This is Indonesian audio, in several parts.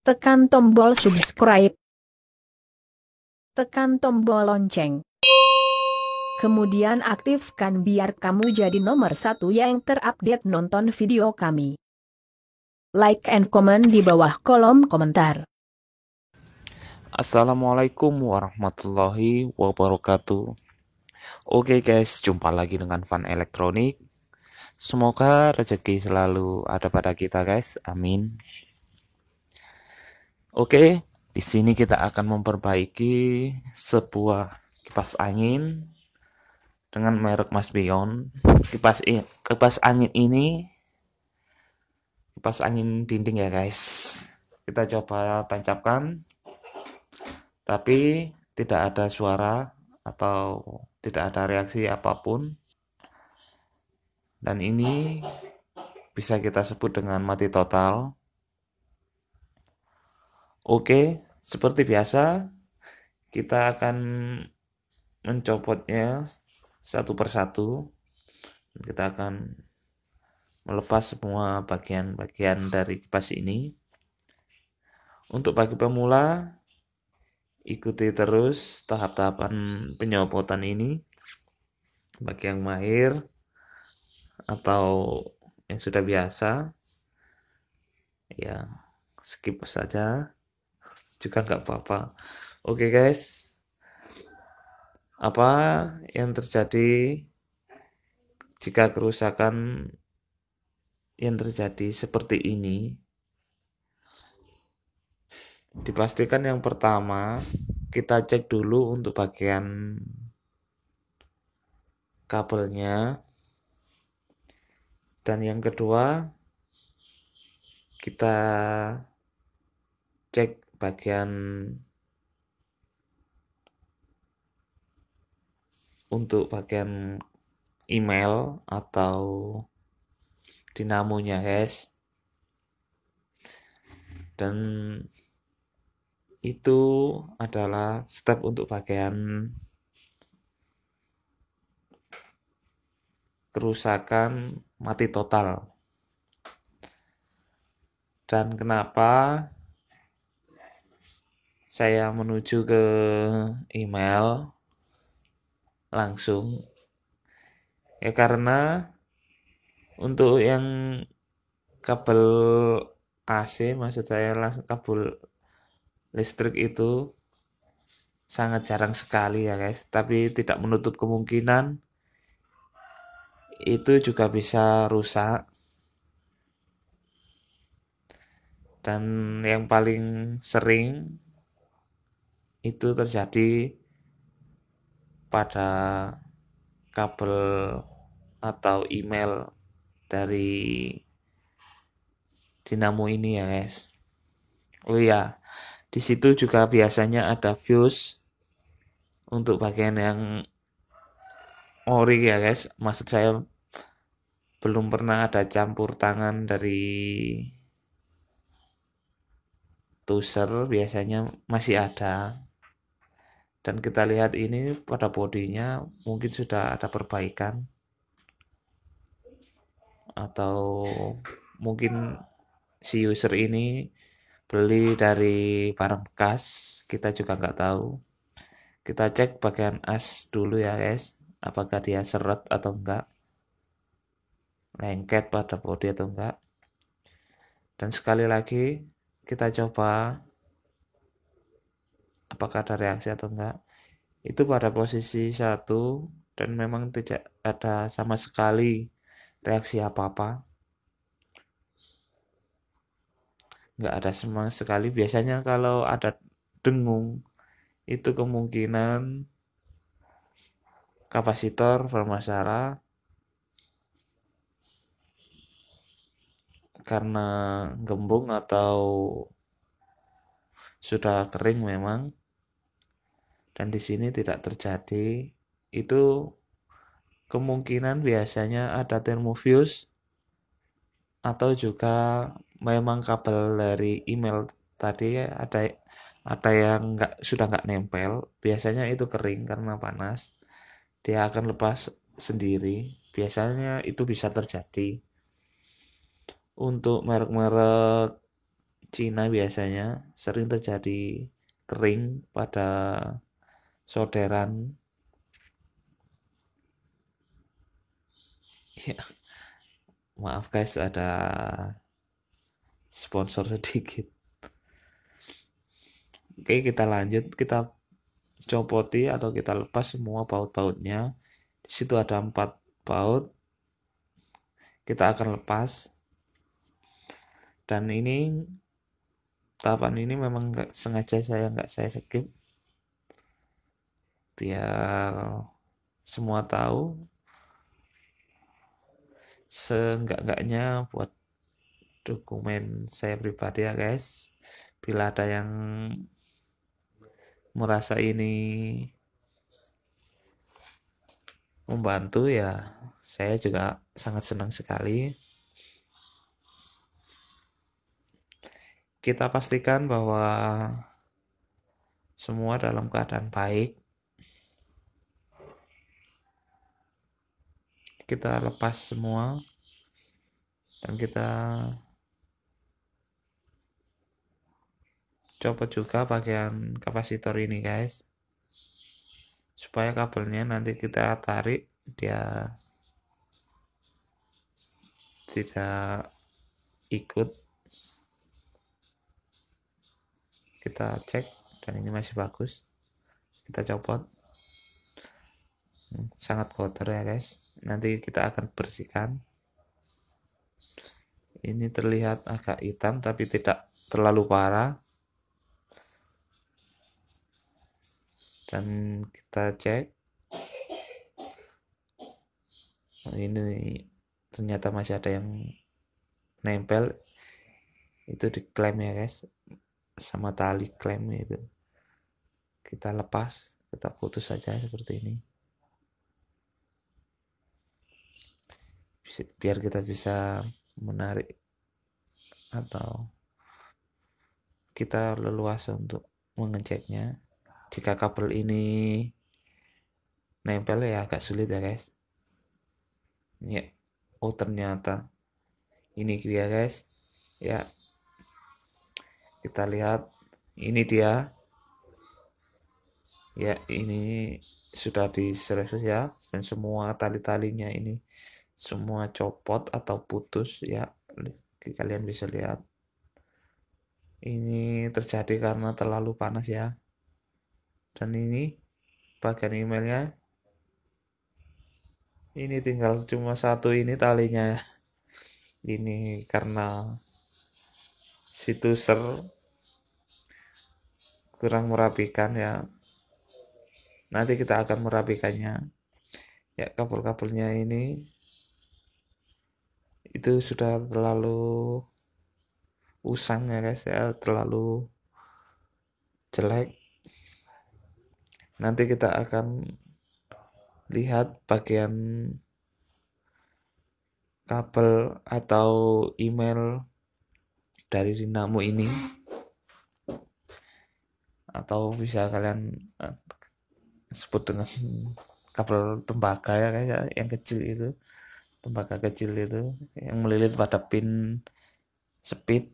Tekan tombol subscribe. Tekan tombol lonceng. Kemudian aktifkan biar kamu jadi nomor 1 yang terupdate nonton video kami. Like and comment di bawah kolom komentar. Assalamualaikum warahmatullahi wabarakatuh. Oke guys, jumpa lagi dengan Fun Elektronik. Semoga rezeki selalu ada pada kita guys. Amin. Oke, di sini kita akan memperbaiki sebuah kipas angin dengan merek Mas Bion. Kipas angin ini kipas angin dinding ya guys. Kita coba tancapkan, tapi tidak ada suara atau tidak ada reaksi apapun, dan ini bisa kita sebut dengan mati total. Oke, seperti biasa kita akan mencopotnya satu persatu. Kita akan melepas semua bagian-bagian dari kipas ini. Untuk bagi pemula, ikuti terus tahap-tahapan penyopotan ini. Bagi yang mahir atau yang sudah biasa, ya skip saja juga nggak apa-apa. Oke guys, apa yang terjadi jika kerusakan yang terjadi seperti ini? Dipastikan yang pertama, kita cek dulu untuk bagian kabelnya, dan yang kedua kita cek bagian untuk bagian email atau dinamonya guys. Dan itu adalah step untuk bagian kerusakan mati total. Dan kenapa saya menuju ke email langsung? Ya karena untuk yang kabel AC, maksud saya kabel listrik itu sangat jarang sekali ya guys, tapi tidak menutup kemungkinan itu juga bisa rusak. Dan yang paling sering itu terjadi pada kabel atau email dari dinamo ini ya guys. Oh iya, di situ juga biasanya ada fuse untuk bagian yang ori ya guys. Maksud saya belum pernah ada campur tangan dari tuser, biasanya masih ada. Dan kita lihat ini pada bodinya mungkin sudah ada perbaikan, atau mungkin si user ini beli dari barang bekas, kita juga nggak tahu. Kita cek bagian as dulu ya guys, apakah dia seret atau enggak, lengket pada bodi atau enggak. Dan sekali lagi kita coba apakah ada reaksi atau enggak. Itu pada posisi 1, dan memang tidak ada sama sekali reaksi apa-apa, nggak ada sama sekali. Biasanya kalau ada dengung itu kemungkinan kapasitor bermasalah karena gembung atau sudah kering memang. Dan di sini tidak terjadi. Itu kemungkinan biasanya ada thermofuse, atau juga memang kabel dari email tadi ada yang sudah nggak nempel. Biasanya itu kering karena panas, dia akan lepas sendiri. Biasanya itu bisa terjadi. Untuk merek-merek Cina biasanya sering terjadi kering pada solderan. Ya, maaf guys, ada sponsor sedikit. Oke, kita lanjut, kita copoti atau kita lepas semua baut-bautnya. Di situ ada 4 baut, kita akan lepas. Dan ini tahapan ini memang sengaja nggak saya skip biar semua tahu, seenggak-enggaknya buat dokumen saya pribadi ya guys. Bila ada yang merasa ini membantu ya, saya juga sangat senang sekali. Kita pastikan bahwa semua dalam keadaan baik. Kita lepas semua dan kita copot juga bagian kapasitor ini guys, supaya kabelnya nanti kita tarik dia tidak ikut. Kita cek dan ini masih bagus, kita copot. Sangat kotor ya guys, nanti kita akan bersihkan. Ini terlihat agak hitam tapi tidak terlalu parah. Dan kita cek, ini ternyata masih ada yang nempel, itu diklem ya guys, sama tali klem itu. Kita lepas, kita putus saja seperti ini, biar kita bisa menarik atau kita leluasa untuk mengeceknya. Jika kabel ini nempel ya agak sulit ya guys. Ya, oh ternyata ini dia guys. Ya, kita lihat ini dia. Ya, ini sudah diservis ya, dan semua tali-talinya ini semua copot atau putus ya. Kalian bisa lihat. Ini terjadi karena terlalu panas ya. Dan ini bagian emailnya, ini tinggal cuma satu ini talinya. Ini karena si tuser kurang merapikan ya. Nanti kita akan merapikannya. Ya, kabel-kabelnya ini itu sudah terlalu usang ya guys ya, terlalu jelek. Nanti kita akan lihat bagian kabel atau email dari dinamo ini, atau bisa kalian sebut dengan kabel tembaga ya kayak yang kecil itu, tembaga kecil itu yang melilit pada pin speed.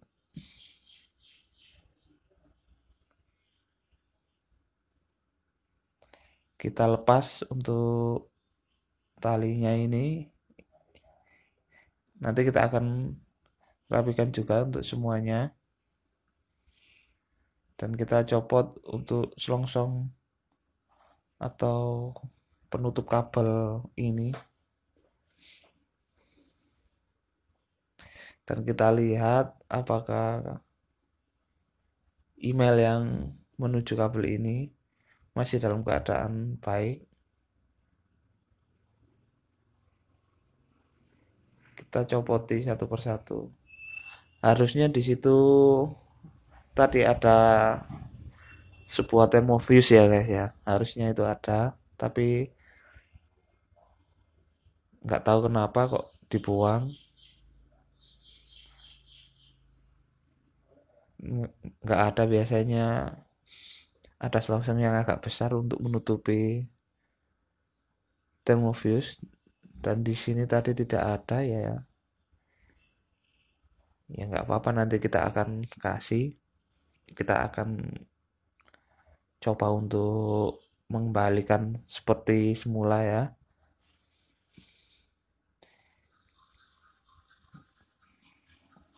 Kita lepas untuk talinya ini, nanti kita akan rapikan juga untuk semuanya, dan kita copot untuk selongsong atau penutup kabel ini, dan kita lihat apakah email yang menuju kabel ini masih dalam keadaan baik. Kita copoti satu persatu. Harusnya di situ tadi ada sebuah termofuse ya guys ya, harusnya itu ada, tapi nggak tahu kenapa kok dibuang. Nggak ada, biasanya ada selongsong yang agak besar untuk menutupi termofuse, dan di sini tadi tidak ada ya. Ya nggak apa-apa, nanti kita akan coba untuk mengembalikan seperti semula ya.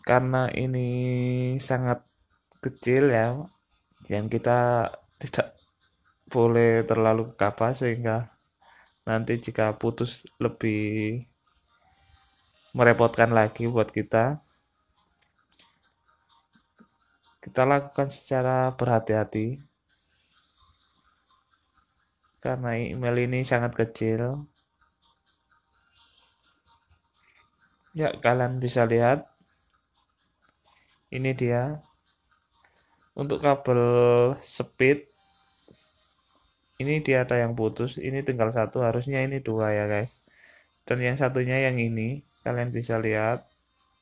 Karena ini sangat kecil ya, yang kita tidak boleh terlalu gegabah sehingga nanti jika putus lebih merepotkan lagi buat kita. Kita lakukan secara berhati-hati karena email ini sangat kecil. Ya, kalian bisa lihat ini dia. Untuk kabel speed ini dia ada yang putus, ini tinggal satu, harusnya ini dua ya guys. Dan yang satunya yang ini, kalian bisa lihat,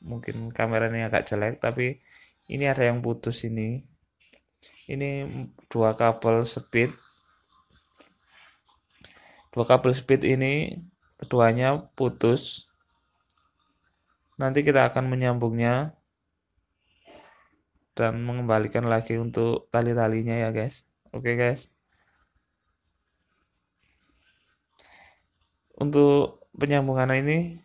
mungkin kameranya agak jelek, tapi ini ada yang putus ini. Ini dua kabel speed. Dua kabel speed ini keduanya putus. Nanti kita akan menyambungnya dan mengembalikan lagi untuk tali-talinya ya guys. Oke guys. Untuk penyambungan ini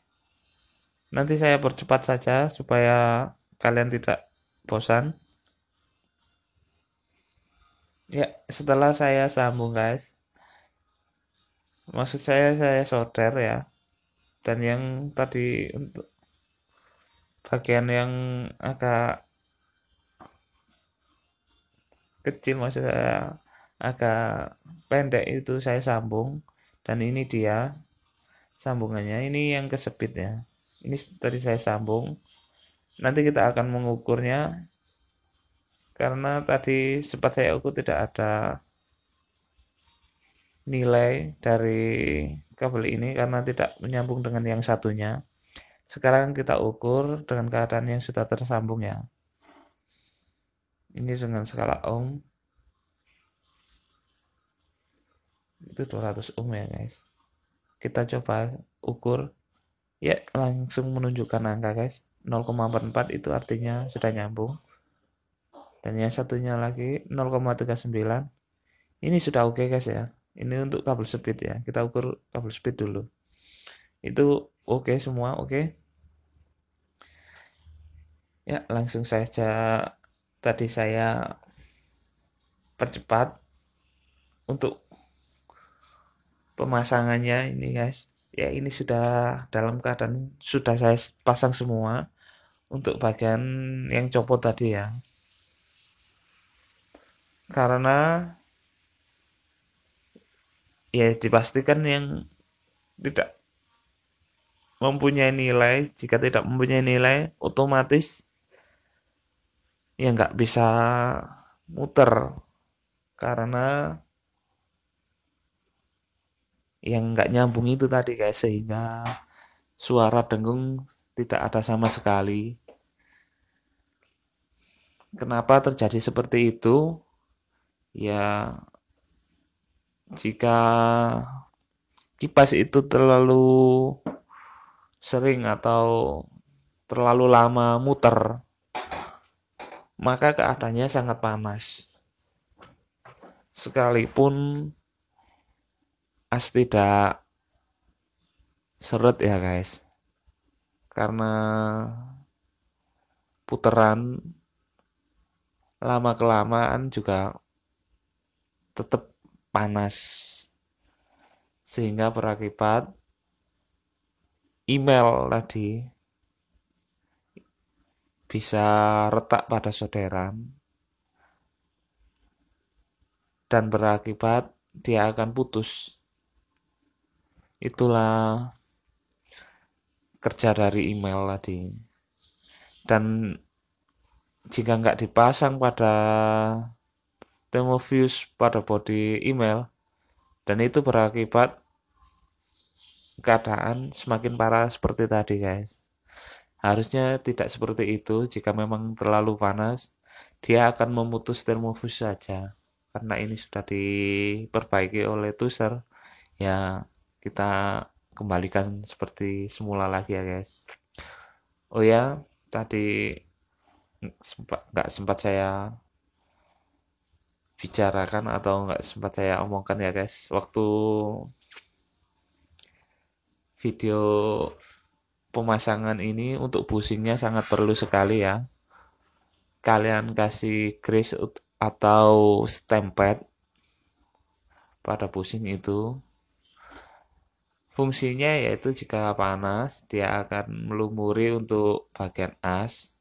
nanti saya percepat saja supaya kalian tidak bosan. Ya, setelah saya sambung guys. Maksud saya solder ya. Dan yang tadi untuk bagian yang agak kecil, maksud saya agak pendek itu saya sambung. Dan ini dia sambungannya, ini yang kesepit ya. Ini tadi saya sambung. Nanti kita akan mengukurnya karena tadi sempat saya ukur tidak ada nilai dari kabel ini karena tidak menyambung dengan yang satunya. Sekarang kita ukur dengan keadaan yang sudah tersambung ya. Ini dengan skala ohm. Itu 200 ohm ya guys. Kita coba ukur. Ya, langsung menunjukkan angka guys. 0,44 itu artinya sudah nyambung. Dan yang satunya lagi 0,39. Ini sudah oke guys ya. Ini untuk kabel speed ya. Kita ukur kabel speed dulu. Itu oke semua, oke. Ya, langsung saja tadi saya percepat untuk pemasangannya ini guys. Ya, ini sudah dalam keadaan sudah saya pasang semua untuk bagian yang copot tadi ya. Karena ya dipastikan yang tidak mempunyai nilai, jika tidak mempunyai nilai otomatis ya nggak bisa muter karena yang nggak nyambung itu tadi guys, sehingga suara dengung tidak ada sama sekali. Kenapa terjadi seperti itu? Ya, jika kipas itu terlalu sering atau terlalu lama muter, maka keadaannya sangat panas. Sekalipun as tidak seret ya guys, karena puteran lama kelamaan juga tetap panas, sehingga berakibat email tadi bisa retak pada solderan dan berakibat dia akan putus. Itulah kerja dari email tadi. Dan jika nggak dipasang pada thermofuse pada body email, dan itu berakibat keadaan semakin parah seperti tadi guys. Harusnya tidak seperti itu. Jika memang terlalu panas, dia akan memutus thermofuse saja. Karena ini sudah diperbaiki oleh Tuser, ya kita kembalikan seperti semula lagi ya guys. Oh ya, tadi nggak sempat saya bicarakan atau nggak sempat saya omongkan ya guys, waktu video pemasangan ini untuk bushingnya sangat perlu sekali ya. Kalian kasih grease atau stem pad pada bushing itu. Fungsinya yaitu jika panas dia akan melumuri untuk bagian as.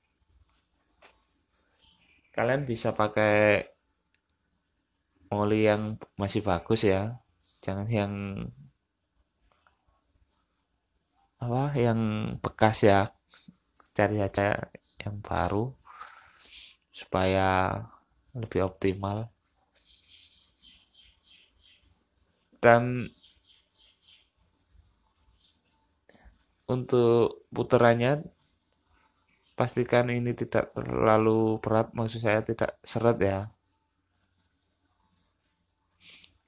Kalian bisa pakai oli yang masih bagus ya. Jangan yang yang bekas ya. Cari aja yang baru supaya lebih optimal. Dan untuk putarannya pastikan ini tidak terlalu berat, maksud saya tidak seret ya.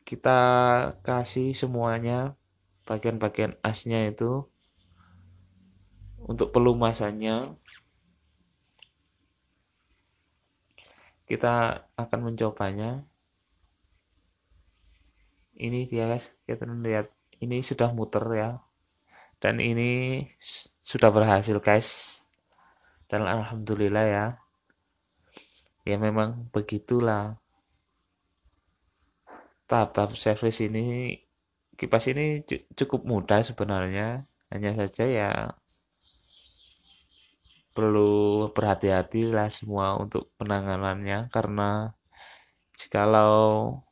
Kita kasih semuanya bagian-bagian asnya itu untuk pelumasannya. Kita akan mencobanya. Ini dia guys, kita lihat ini sudah muter ya, dan ini sudah berhasil guys, dan alhamdulillah ya. Ya memang begitulah tahap-tahap servis ini. Kipas ini cukup mudah sebenarnya, hanya saja ya perlu berhati-hati lah semua untuk penanganannya, karena jikalau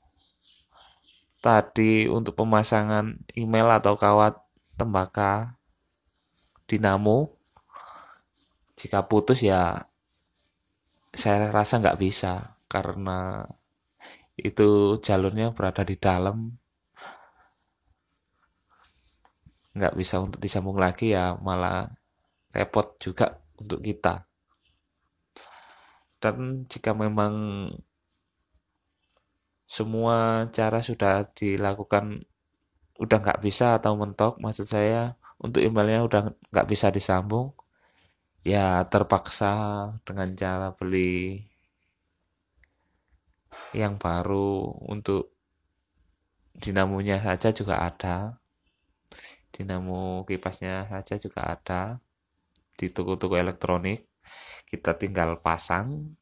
tadi untuk pemasangan email atau kawat tembaga dinamo, jika putus ya saya rasa nggak bisa, karena itu jalurnya berada di dalam, nggak bisa untuk disambung lagi ya, malah repot juga untuk kita. Dan jika memang semua cara sudah dilakukan udah nggak bisa atau mentok, maksud saya untuk emailnya udah nggak bisa disambung, ya terpaksa dengan cara beli yang baru. Untuk dinamonya saja juga ada, dinamo kipasnya saja juga ada di toko-toko elektronik, kita tinggal pasang.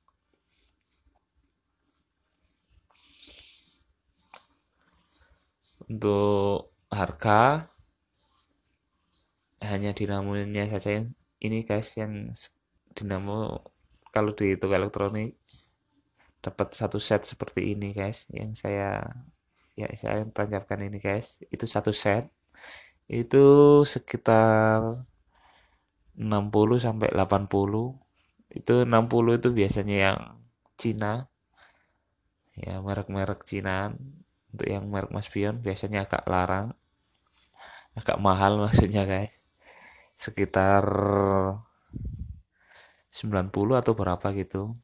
Untuk harga hanya dinamonya saja yang ini guys, yang dinamo kalau di toko elektronik dapat satu set seperti ini guys, yang saya tancapkan ini guys, itu satu set itu sekitar 60 sampai 80. Itu 60 itu biasanya yang Cina ya, merek-merek Cina. Untuk yang merek Mas Pion biasanya agak larang, agak mahal maksudnya guys, sekitar 90 atau berapa gitu.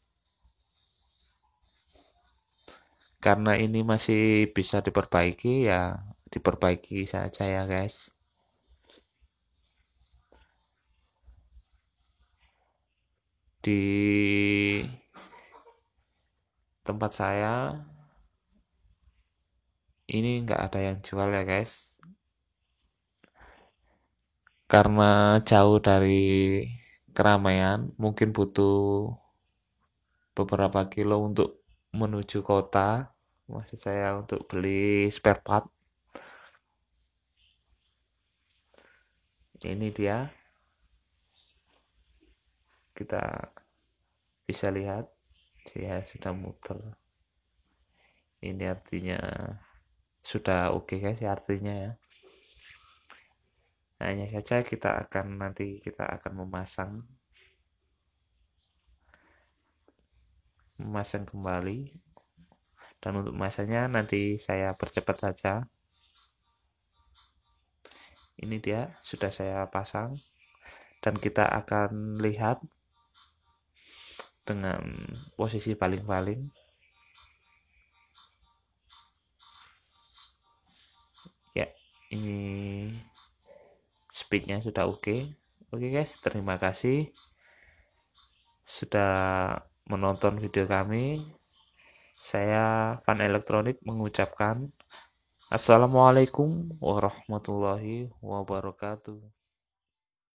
Karena ini masih bisa diperbaiki ya, diperbaiki saja ya guys. Di tempat saya ini nggak ada yang jual ya guys, karena jauh dari keramaian, mungkin butuh beberapa kilo untuk menuju kota, maksud saya untuk beli spare part. Ini dia, kita bisa lihat dia sudah muter. Ini artinya sudah oke guys ya, artinya ya. Hanya saja kita akan memasang kembali, dan untuk masanya nanti saya percepat saja. Ini dia sudah saya pasang, dan kita akan lihat dengan posisi paling-paling. Ya, ini speednya sudah oke. Oke guys, terima kasih. sudah menonton video kami. Saya Fan Elektronik mengucapkan Assalamualaikum warahmatullahi wabarakatuh.